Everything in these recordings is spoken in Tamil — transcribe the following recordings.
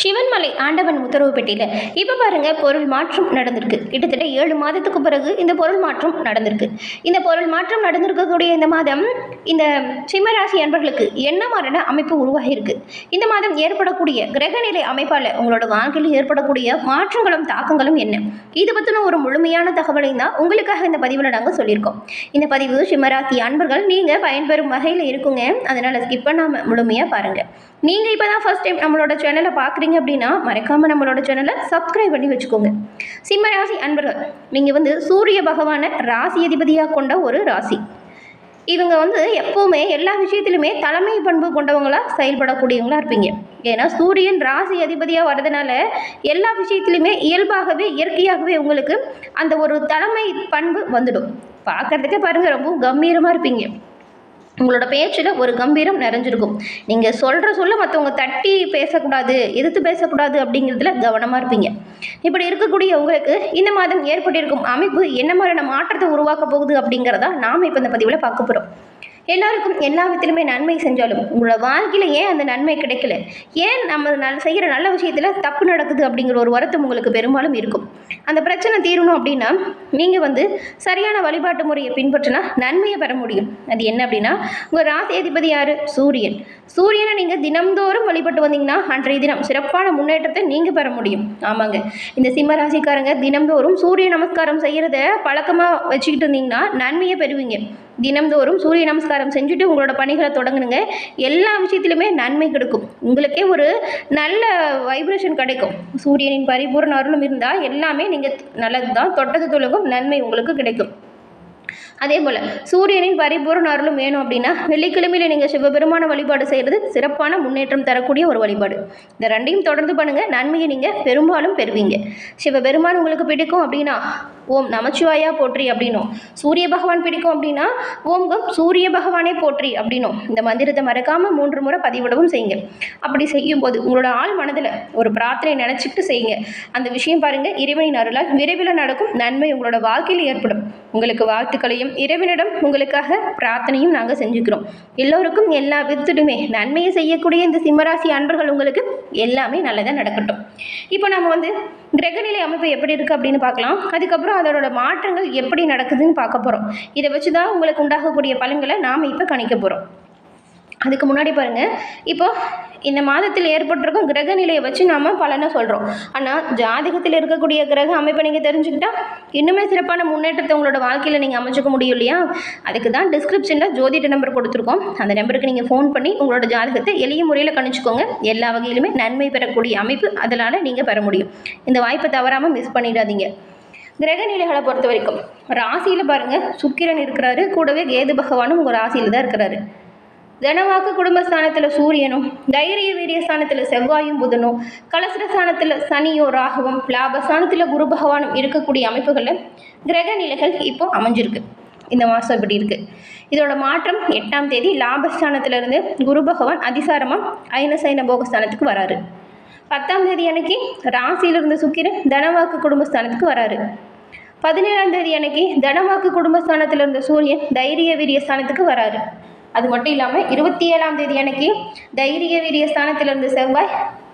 சிவன்மலை ஆண்டவன் உத்தரவு பெட்டியில் இப்போ பாருங்கள் பொருள் மாற்றம் நடந்திருக்கு. கிட்டத்தட்ட 7 மாதத்துக்கு பிறகு இந்த பொருள் மாற்றம் நடந்திருக்கு. இந்த பொருள் மாற்றம் நடந்திருக்கக்கூடிய இந்த மாதம் இந்த சிம்மராசி அன்பர்களுக்கு என்ன மாதிரியான அமைப்பு உருவாகியிருக்கு, இந்த மாதம் ஏற்படக்கூடிய கிரகநிலை அமைப்பால் உங்களோட வாழ்க்கையில் ஏற்படக்கூடிய மாற்றங்களும் தாக்கங்களும் என்ன, இது பற்றின ஒரு முழுமையான தகவலை தான் உங்களுக்காக இந்த பதிவில் நாங்கள் சொல்லியிருக்கோம். இந்த பதிவு சிம்மராசி அன்பர்கள் நீங்கள் பயன்பெறும் வகையில் இருக்குங்க. அதனால் ஸ்கிப் பண்ணாமல் முழுமையாக பாருங்கள். நீங்கள் இப்போ தான் ஃபர்ஸ்ட் டைம் நம்மளோட சேனலை பார்க்குறீங்க அப்படின்னா மறக்காமல் நம்மளோட சேனலை சப்ஸ்கிரைப் பண்ணி வச்சுக்கோங்க. சிம்மராசி அன்பர்கள், நீங்கள் சூரிய பகவானை ராசி அதிபதியாக கொண்ட ஒரு ராசி. இவங்க எப்போவுமே எல்லா விஷயத்திலுமே தலைமை பண்பு கொண்டவங்களாக செயல்படக்கூடியவங்களாக இருப்பீங்க. ஏன்னா சூரியன் ராசி அதிபதியாக வர்றதுனால எல்லா விஷயத்துலையுமே இயல்பாகவே இயற்கையாகவே உங்களுக்கு அந்த ஒரு தலைமை பண்பு வந்துடும். பார்க்குறதுக்கே பாருங்கள், ரொம்ப கம்பீரமாக இருப்பீங்க. உங்களோட பேச்சில் ஒரு கம்பீரம் நிறைஞ்சிருக்கும். நீங்கள் சொல்ல மற்றவங்க தட்டி பேசக்கூடாது, எதிர்த்து பேசக்கூடாது அப்படிங்கிறதுல கவனமாக இருப்பீங்க. இப்படி இருக்கக்கூடிய உங்களுக்கு இந்த மாதம் ஏற்பட்டிருக்கும் அமைப்பு என்ன மாதிரியான மாற்றத்தை உருவாக்க போகுது அப்படிங்கிறதா நாம் இப்போ இந்த பதிவில் பார்க்க போகிறோம். எல்லாருக்கும் எல்லா விதத்திலுமே நன்மை செஞ்சாலும் உங்களோட வாழ்க்கையில் ஏன் அந்த நன்மை கிடைக்கல, ஏன் நம்ம செய்கிற நல்ல விஷயத்தில் தப்பு நடக்குது அப்படிங்கிற ஒரு வருத்தம் உங்களுக்கு பெரும்பாலும் இருக்கும். அந்த பிரச்சனை தீரணும் அப்படின்னா நீங்கள் சரியான வழிபாட்டு முறையை பின்பற்றினா நன்மையை பெற முடியும். அது என்ன அப்படின்னா, உங்கள் ராசி அதிபதி யார்? சூரியன். சூரியனை நீங்கள் தினம்தோறும் வழிபட்டு வந்தீங்கன்னா அன்றைய தினம் சிறப்பான முன்னேற்றத்தை நீங்கள் பெற முடியும். ஆமாங்க, இந்த சிம்ம ராசிக்காரங்க தினம்தோறும் சூரிய நமஸ்காரம் செய்கிறத பழக்கமாக வச்சுக்கிட்டு இருந்தீங்கன்னா நன்மையை பெறுவீங்க. தினம்தோறும் சூரிய நமஸ்காரம் செஞ்சுட்டு உங்களோட பணிகளை தொடங்குனுங்க. எல்லா விஷயத்திலுமே நன்மை கிடைக்கும். உங்களுக்கே ஒரு நல்ல வைப்ரேஷன் கிடைக்கும். சூரியனின் பரிபூர்ண அருளும் இருந்தால் எல்லாமே நீங்கள் நல்லது தான், தொட்டது தொழுகும் நன்மை உங்களுக்கு கிடைக்கும். அதே போல் சூரியனின் பரிபூர்ண அருளும் வேணும் அப்படின்னா வெள்ளிக்கிழமையில் நீங்கள் சிவபெருமான வழிபாடு செய்கிறது சிறப்பான முன்னேற்றம் தரக்கூடிய ஒரு வழிபாடு. இந்த ரெண்டையும் தொடர்ந்து பண்ணுங்கள், நன்மையை நீங்கள் பெரும்பாலும் பெறுவீங்க. சிவபெருமான் உங்களுக்கு பிடிக்கும் அப்படின்னா ஓம் நமச்சிவாயா போற்றி அப்படின்னும், சூரிய பகவான் பிடிக்கும் அப்படின்னா ஓம் கம் சூரிய பகவானே போற்றி அப்படின்னும் இந்த மந்திரத்தை மறக்காமல் 3 முறை பதிவிடவும் செய்யுங்க. அப்படி செய்யும்போது உங்களோட ஆள் மனதில் ஒரு பிரார்த்தனை நினச்சிக்கிட்டு செய்யுங்க. அந்த விஷயம் பாருங்கள், இறைவனின் அருளால் விரைவில் நடக்கும் நன்மை உங்களோட வாழ்க்கையில் ஏற்படும். உங்களுக்கு வாழ்த்துக்களையும் இறைவனிடம் உங்களுக்காக பிரார்த்தனையும் நாங்கள் செஞ்சுக்கிறோம். எல்லோருக்கும் எல்லா விதத்திலுமே நன்மையை செய்யக்கூடிய இந்த சிம்மராசி அன்பர்கள் உங்களுக்கு எல்லாமே நல்லதாக நடக்கட்டும். இப்போ நம்ம கிரகநிலை அமைப்பு எப்படி இருக்குது அப்படின்னு பார்க்கலாம். அதுக்கப்புறம் அதோட மாற்றங்கள் எப்படி நடக்குதுன்னு பார்க்க போகிறோம். இதை வச்சு தான் உங்களுக்கு உண்டாகக்கூடிய பலன்களை நாம் இப்போ கணிக்க போகிறோம். அதுக்கு முன்னாடி பாருங்கள், இப்போது இந்த மாதத்தில் ஏற்பட்டிருக்கும் கிரக நிலையை வச்சு நாம் பலனை சொல்கிறோம். ஆனால் ஜாதகத்தில் இருக்கக்கூடிய கிரக அமைப்பை நீங்கள் தெரிஞ்சுக்கிட்டா இன்னுமே சிறப்பான முன்னேற்றத்தை உங்களோட வாழ்க்கையில் நீங்கள் அமைச்சிக்க முடியும் இல்லையா? அதுக்கு தான் டிஸ்கிரிப்ஷனில் ஜோதிட நம்பர் கொடுத்துருக்கோம். அந்த நம்பருக்கு நீங்கள் ஃபோன் பண்ணி உங்களோட ஜாதகத்தை எளிய முறையில் கணிச்சுக்கோங்க. எல்லா வகையிலுமே நன்மை பெறக்கூடிய அமைப்பு அதனால் நீங்கள் பெற முடியும். இந்த வாய்ப்பை தவறாமல் மிஸ் பண்ணிடாதீங்க. கிரகநிலைகளை பொறுத்த வரைக்கும் ராசியில் பாருங்கள், சுக்கிரன் இருக்கிறாரு, கூடவே கேது பகவானும் உங்கள் ராசியில் தான் இருக்கிறாரு. தனவாக்கு குடும்பஸ்தானத்தில் சூரியனும், தைரிய வீரியஸ்தானத்தில் செவ்வாயும் புதனும், கலசரஸ்தானத்தில் சனியோ ராகுவும், லாபஸ்தானத்தில் குரு பகவானும் இருக்கக்கூடிய அமைப்புகளில் கிரக நிலைகள் இப்போ அமைஞ்சிருக்கு. இந்த மாதம் இப்படி இருக்குது. இதோட மாற்றம் 8ஆம் தேதி லாபஸ்தானத்திலிருந்து குரு பகவான் அதிசாரமாக ஐனசைன போகஸ்தானத்துக்கு வராரு. 10ஆம் தேதி அன்னைக்கு ராசியிலிருந்து சுக்கிரன் தனவாக்கு குடும்பஸ்தானத்துக்கு வராரு. 17ஆம் தேதி அன்னைக்கு தனவாக்கு குடும்பஸ்தானத்தில் இருந்த சூரியன் தைரிய வீரியஸ்தானத்துக்கு வராரு. அது மட்டும் இல்லாமல் 27ஆம் தேதி அன்னைக்கு தைரிய வீரிய ஸ்தானத்திலிருந்து செவ்வாய்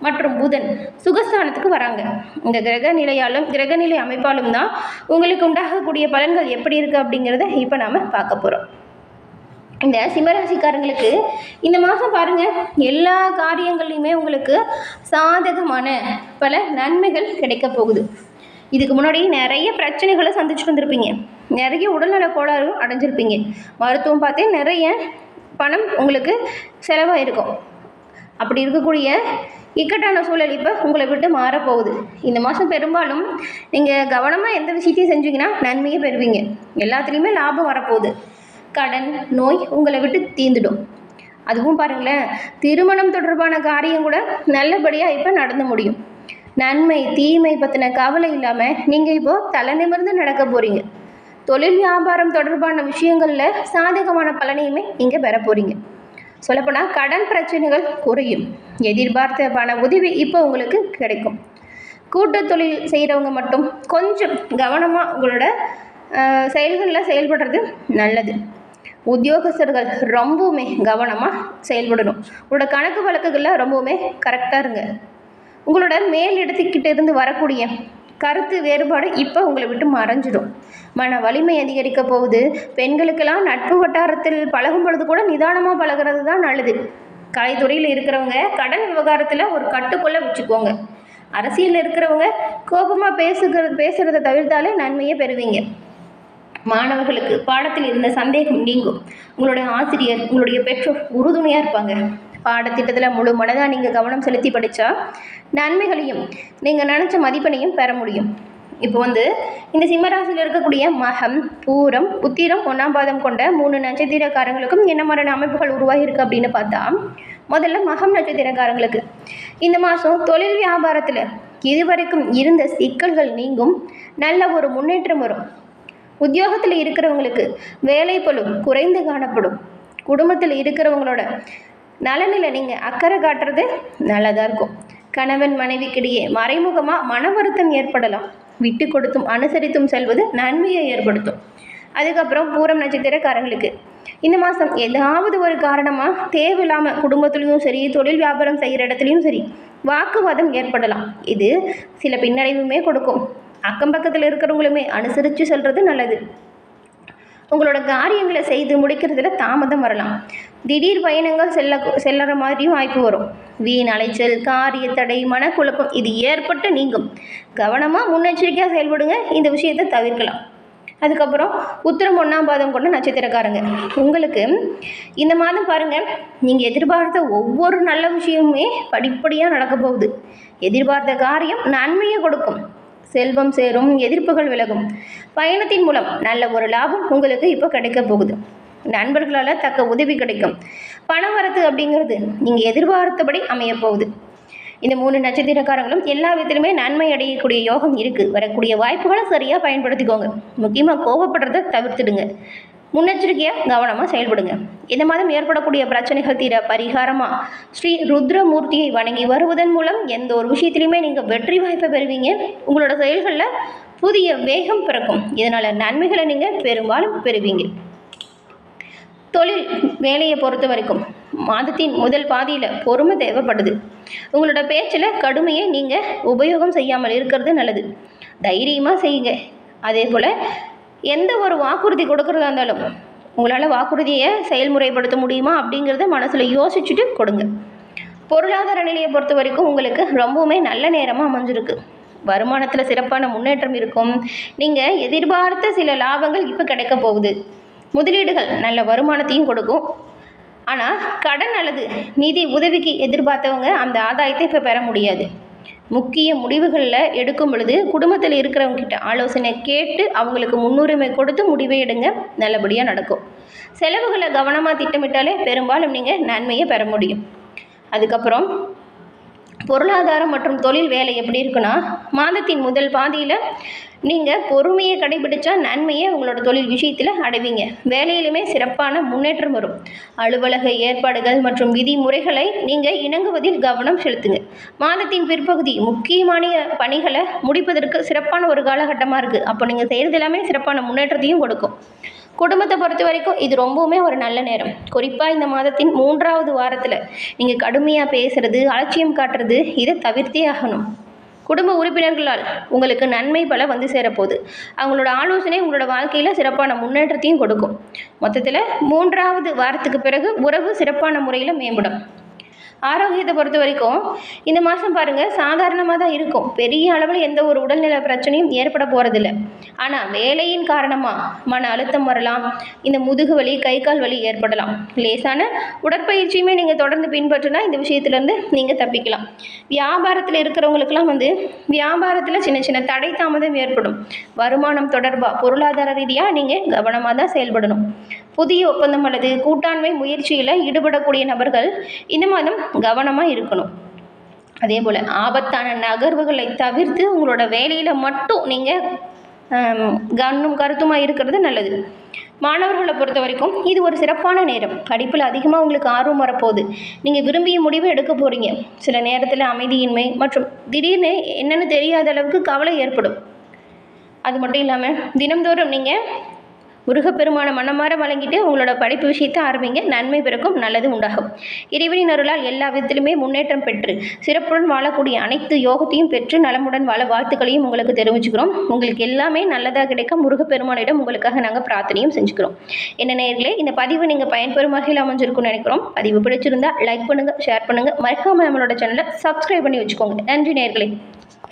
மற்றும் புதன் சுகஸ்தானத்துக்கு வராங்க. இந்த கிரக நிலையாலும் கிரகநிலை அமைப்பாலும் தான் உங்களுக்கு உண்டாகக்கூடிய பலன்கள் எப்படி இருக்குது அப்படிங்கிறத இப்போ நாம் பார்க்க போகிறோம். இந்த சிம்மராசிக்காரங்களுக்கு இந்த மாதம் பாருங்கள், எல்லா காரியங்கள்லையுமே உங்களுக்கு சாதகமான பல நன்மைகள் கிடைக்க போகுது. இதுக்கு முன்னாடி நிறைய பிரச்சனைகளை சந்திச்சுட்டு வந்திருப்பீங்க, நிறைய உடல்நல கோளாறும் அடைஞ்சிருப்பீங்க, மருத்துவம் பார்த்தே நிறைய பணம் உங்களுக்கு செலவாயிருக்கும். அப்படி இருக்கக்கூடிய இக்கட்டான சூழல் இப்போ உங்களை விட்டு மாறப்போகுது. இந்த மாதம் பெரும்பாலும் நீங்கள் கவனமாக எந்த விஷயத்தையும் செஞ்சீங்கன்னா நன்மையை பெறுவீங்க. எல்லாத்துலேயுமே லாபம் வரப்போகுது. கடன் நோய் உங்களை விட்டு தீர்ந்துடும். அதுவும் பாருங்களேன், திருமணம் தொடர்பான காரியம் கூட நல்லபடியாக இப்போ நடந்து முடியும். நன்மை தீமை பற்றின கவலை இல்லாமல் நீங்கள் இப்போது தலை நிமிர்ந்து நடக்க போகிறீங்க. தொழில் வியாபாரம் தொடர்பான விஷயங்களில் சாதகமான பலனையுமே நீங்கள் பெற போகிறீங்க. சொல்லப்போனால் கடன் பிரச்சனைகள் குறையும். எதிர்பார்த்த பண உதவி இப்போ உங்களுக்கு கிடைக்கும். கூட்டு தொழில் செய்கிறவங்க மட்டும் கொஞ்சம் கவனமாக உங்களோட செயல்களில் செயல்படுறது நல்லது. உத்தியோகஸ்தர்கள் ரொம்பவுமே கவனமாக செயல்படணும். உங்களோட கணக்கு வழக்குகளில் ரொம்பவுமே கரெக்டாக இருங்க. உங்களோட மேலிடத்துக்கிட்ட இருந்து வரக்கூடிய கருத்து வேறுபாடு இப்போ உங்களை விட்டு மறைஞ்சிடும். மன வலிமை அதிகரிக்க போகுது. பெண்களுக்கெல்லாம் நட்பு வட்டாரத்தில் பழகும் பொழுது கூட நிதானமாக பழகிறது தான் நல்லது. கலைத்துறையில் இருக்கிறவங்க கடன் விவகாரத்தில் ஒரு கட்டுக்குள்ளே வச்சுக்கோங்க. அரசியலில் இருக்கிறவங்க கோபமாக பேசுகிறத தவிர்த்தாலே நன்மையை பெறுவீங்க. மாணவர்களுக்கு பாடத்தில் இருந்த சந்தேகம் நீங்கும். உங்களுடைய ஆசிரியர், உங்களுடைய பெற்றோர் உறுதுணையாக இருப்பாங்க. பாடத்திட்டத்தில் முழு மனதாக நீங்கள் கவனம் செலுத்தி படித்தா நன்மைகளையும் நீங்கள் நினச்ச மதிப்பெண்ணையும் பெற முடியும். இப்போ இந்த சிம்மராசியில் இருக்கக்கூடிய மகம், பூரம், உத்திரம், 1ஆம் பாதம் கொண்ட 3 நட்சத்திரக்காரங்களுக்கும் என்ன மாதிரியான அமைப்புகள் உருவாகியிருக்கு அப்படின்னு பார்த்தா, முதல்ல மகம் நட்சத்திரக்காரங்களுக்கு இந்த மாதம் தொழில் வியாபாரத்தில் இதுவரைக்கும் இருந்த சிக்கல்கள் நீங்கும். நல்ல ஒரு முன்னேற்றம் வரும். உத்தியோகத்தில் இருக்கிறவங்களுக்கு வேலைப்பளு குறைந்து காணப்படும். குடும்பத்தில் இருக்கிறவங்களோட நலனில் நீங்கள் அக்கறை காட்டுறது நல்லதாக இருக்கும். கணவன் மனைவிக்கிடையே மறைமுகமாக மன வருத்தம் ஏற்படலாம். விட்டு கொடுத்தும் அனுசரித்தும் செல்வது நன்மையை ஏற்படுத்தும். அதுக்கப்புறம் பூரம் நட்சத்திரக்காரங்களுக்கு இந்த மாதம் ஏதாவது ஒரு காரணமாக தேவையில்லாமல் குடும்பத்துலேயும் சரி, தொழில் வியாபாரம் செய்கிற இடத்துலையும் சரி வாக்குவாதம் ஏற்படலாம். இது சில பின்னடைவுமே கொடுக்கும். அக்கம் பக்கத்தில் இருக்கிறவங்களுமே அனுசரித்து செல்வது நல்லது. உங்களோட காரியங்களை செய்து முடிக்கிறதுல தாமதம் வரலாம். திடீர் பயணங்கள் செல்லுற மாதிரியும் வாய்ப்பு வரும். வீண் அலைச்சல், காரிய தடை, மனக்குழப்பம் இது ஏற்பட்டு நீங்கும். கவனமாக முன்னெச்சரிக்கையாக செயல்படுங்க. இந்த விஷயத்தை தவிர்க்கலாம். அதுக்கப்புறம் உத்திரம் 1ஆம் பாதம் கொண்ட நட்சத்திரக்காரங்க உங்களுக்கு இந்த மாதம் பாருங்கள், நீங்கள் எதிர்பார்த்த ஒவ்வொரு நல்ல விஷயமுமே படிப்படியாக நடக்க போகுது. எதிர்பார்த்த காரியம் நன்மையை கொடுக்கும். செல்வம் சேரும், எதிர்ப்புகள் விலகும். பயணத்தின் மூலம் நல்ல ஒரு லாபம் உங்களுக்கு இப்போ கிடைக்க போகுது. நண்பர்களால் தக்க உதவி கிடைக்கும். பணவரத்து அப்படிங்கிறது நீங்கள் எதிர்பார்த்தபடி அமைய போகுது. இந்த 3 நட்சத்திரக்காரங்களும் எல்லா விதத்திலுமே நன்மை அடையக்கூடிய யோகம் இருக்குது. வரக்கூடிய வாய்ப்புகளை சரியாக பயன்படுத்திக்கோங்க. முக்கியமாக கோபப்படுறதை தவிர்த்துடுங்க. முன்னெச்சரிக்கையாக கவனமாக செயல்படுங்க. இந்த மாதம் ஏற்படக்கூடிய பிரச்சனைகள் தீர பரிகாரமாக ஸ்ரீ ருத்ரமூர்த்தியை வணங்கி வருவதன் மூலம் எந்த ஒரு விஷயத்திலையுமே நீங்கள் வெற்றி வாய்ப்பை பெறுவீங்க. உங்களோட செயல்களில் புதிய வேகம் பிறக்கும். இதனால் நன்மைகளை நீங்கள் பெரும்பாலும் பெறுவீங்க. தொழில் வேலையை பொறுத்த வரைக்கும் மாதத்தின் முதல் பாதியில் பொறுமை தேவைப்படுது. உங்களோட பேச்சில் கடுமையை நீங்கள் உபயோகம் செய்யாமல் இருக்கிறது நல்லது. தைரியமாக செய்யுங்க. அதே போல் எந்த ஒரு வாக்குறுதி கொடுக்குறதா இருந்தாலும் உங்களால் வாக்குறுதியை செயல்முறைப்படுத்த முடியுமா அப்படிங்கிறத மனசில் யோசிச்சுட்டு கொடுங்க. பொருளாதார நிலையை பொறுத்த வரைக்கும் உங்களுக்கு ரொம்பவுமே நல்ல நேரமாக அமைஞ்சிருக்கு. வருமானத்தில் சிறப்பான முன்னேற்றம் இருக்கும். நீங்கள் எதிர்பார்த்த சில லாபங்கள் இப்போ கிடைக்க போகுது. முதலீடுகள் நல்ல வருமானத்தையும் கொடுக்கும். ஆனால் கடன் அல்லது நிதி உதவிக்கு எதிர்பார்த்தவங்க அந்த ஆதாயத்தை இப்போ பெற முடியாது. முக்கிய முடிவுகளில் எடுக்கும் பொழுது குடும்பத்தில் இருக்கிறவங்ககிட்ட ஆலோசனை கேட்டு அவங்களுக்கு முன்னுரிமை கொடுத்து முடிவை எடுங்க. நல்லபடியாக நடக்கும். செலவுகளை கவனமாக திட்டமிட்டாலே பெரும்பாலும் நீங்கள் நன்மையை பெற முடியும். அதுக்கப்புறம் பொருளாதாரம் மற்றும் தொழில் வேலை எப்படி இருக்குன்னா, மாதத்தின் முதல் பாதியில் நீங்கள் பொறுமையை கடைபிடிச்சா நன்மையை உங்களோட தொழில் விஷயத்தில் அடைவீங்க. வேலையிலுமே சிறப்பான முன்னேற்றம் வரும். அலுவலக ஏற்பாடுகள் மற்றும் விதிமுறைகளை நீங்கள் இணங்குவதில் கவனம் செலுத்துங்க. மாதத்தின் பிற்பகுதி முக்கியமான பணிகளை முடிப்பதற்கு சிறப்பான ஒரு காலகட்டமாக இருக்குது. அப்போ நீங்கள் செய்கிறது எல்லாமே சிறப்பான முன்னேற்றத்தையும் கொடுக்கும். குடும்பத்தை பொறுத்த வரைக்கும் இது ரொம்பவுமே ஒரு நல்ல நேரம். குறிப்பாக இந்த மாதத்தின் 3ஆவது வாரத்தில் நீங்கள் கடுமையாக பேசுகிறது, அலட்சியம் காட்டுறது இதை தவிர்த்தே ஆகணும். குடும்ப உறுப்பினர்களால் உங்களுக்கு நன்மை பல வந்து சேரப்போகுது. அவங்களோட ஆலோசனை உங்களோட வாழ்க்கையில் சிறப்பான முன்னேற்றத்தையும் கொடுக்கும். மொத்தத்தில் 3ஆவது வாரத்துக்கு பிறகு உறவு சிறப்பான முறையில் மேம்படும். ஆரோக்கியத்தை பொறுத்த வரைக்கும் இந்த மாதம் பாருங்கள் சாதாரணமாக தான் இருக்கும். பெரிய அளவில் எந்த ஒரு உடல்நல பிரச்சனையும் ஏற்பட போகிறதில்ல. ஆனால் வேலையின் காரணமாக மன அழுத்தம் வரலாம். இந்த முதுகு வலி, கை கால் வலி ஏற்படலாம். லேசான உடற்பயிற்சியுமே நீங்கள் தொடர்ந்து பின்பற்றினா இந்த விஷயத்துலேருந்து நீங்கள் தப்பிக்கலாம். வியாபாரத்தில் இருக்கிறவங்களுக்கெல்லாம் வியாபாரத்தில் சின்ன சின்ன தடை தாமதம் ஏற்படும். வருமானம் தொடர்பாக பொருளாதார ரீதியாக நீங்கள் கவனமாக தான் செயல்படணும். புதிய ஒப்பந்தம் அல்லது கூட்டாண்மை முயற்சியில் ஈடுபடக்கூடிய நபர்கள் இந்த மாதம் கவனமாக இருக்கணும். அதே போல் ஆபத்தான நகர்வுகளை தவிர்த்து உங்களோட வேலையில் மட்டும் நீங்கள் கவனம் கருத்துமாக இருக்கிறது நல்லது. மாணவர்களை பொறுத்த வரைக்கும் இது ஒரு சிறப்பான நேரம். படிப்பில் அதிகமாக உங்களுக்கு ஆர்வம் வரப்போகுது. நீங்கள் விரும்பிய முடிவை எடுக்க போகிறீங்க. சில நேரத்தில் அமைதியின்மை மற்றும் திடீர்னு என்னென்னு தெரியாத அளவுக்கு கவலை ஏற்படும். அது மட்டும் இல்லாமல் தினம்தோறும் நீங்கள் முருகப்பெருமான மனமாற வழங்கிட்டு உங்களோட படிப்பு விஷயத்தை ஆரம்பிங்க. நன்மை பிறக்கும், நல்லது உண்டாகும். இறைவனின் அருளால் எல்லா விதத்திலுமே முன்னேற்றம் பெற்று சிறப்புடன் வாழக்கூடிய அனைத்து யோகத்தையும் பெற்று நலமுடன் வாழ வாழ்த்துக்களையும் உங்களுக்கு தெரிவிச்சுக்கிறோம். உங்களுக்கு எல்லாமே நல்லதாக கிடைக்க முருகப்பெருமானிடம் உங்களுக்காக நாங்கள் பிரார்த்தனையும் செஞ்சுக்கிறோம். என்ன நேயர்களே, இந்த பதிவு நீங்கள் பயன்பெறும் வகையில் அமைஞ்சிருக்கும்னு நினைக்கிறோம். பதிவு பிடிச்சிருந்தா லைக் பண்ணுங்கள், ஷேர் பண்ணுங்கள், மறக்காமல் நம்மளோட சேனலை சப்ஸ்கிரைப் பண்ணி வச்சுக்கோங்க. நன்றி நேயர்களே.